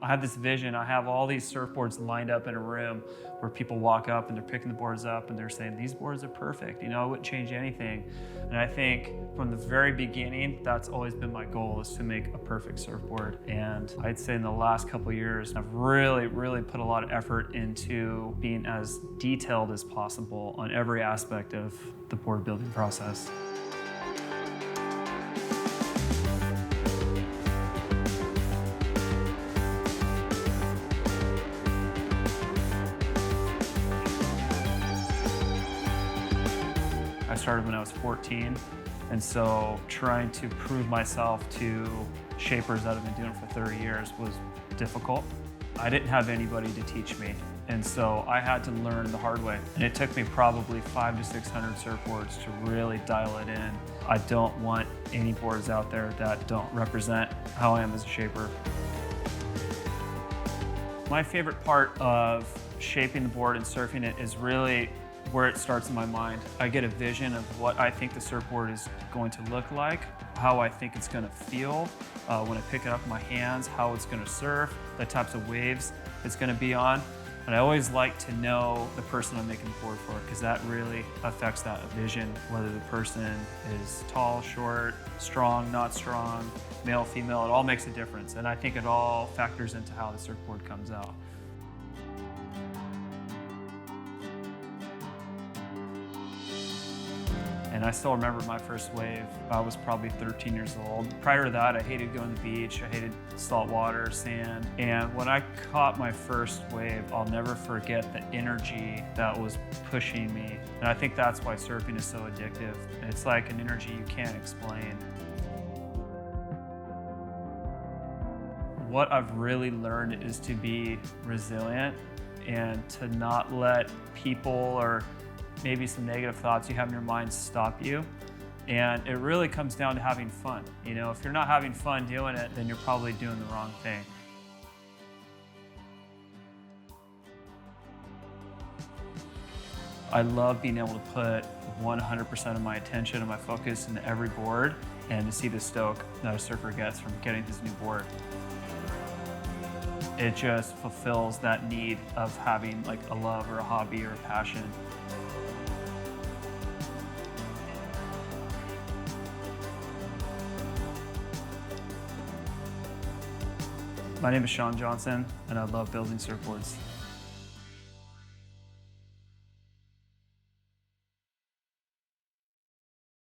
had this vision. I have all these surfboards lined up in a room where people walk up and they're picking the boards up and they're saying, these boards are perfect. I wouldn't change anything. And I think from the very beginning, that's always been my goal, is to make a perfect surfboard. And I'd say in the last couple of years, I've really put a lot of effort into being as detailed as possible on every aspect of the board building process. I started when I was 14, and so trying to prove myself to shapers that have been doing it for 30 years was difficult. I didn't have anybody to teach me, and so I had to learn the hard way. And it took me probably 500 to 600 surfboards to really dial it in. I don't want any boards out there that don't represent how I am as a shaper. My favorite part of shaping the board and surfing it is really where it starts in my mind. I get a vision of what I think the surfboard is going to look like, how I think it's going to feel when I pick it up in my hands, how it's going to surf, the types of waves it's going to be on. And I always like to know the person I'm making the board for, because that really affects that vision, whether the person is tall, short, strong, not strong, male, female. It all makes a difference, and I think it all factors into how the surfboard comes out. And I still remember my first wave. I was probably 13 years old. Prior to that, I hated going to the beach. I hated salt water, sand. And when I caught my first wave, I'll never forget the energy that was pushing me. And I think that's why surfing is so addictive. It's like an energy you can't explain. What I've really learned is to be resilient and to not let people or maybe some negative thoughts you have in your mind stop you. And it really comes down to having fun. If you're not having fun doing it, then you're probably doing the wrong thing. I love being able to put 100% of my attention and my focus into every board, and to see the stoke that a surfer gets from getting his new board. It just fulfills that need of having like a love or a hobby or a passion. My name is Sean Johnson, and I love building surfboards.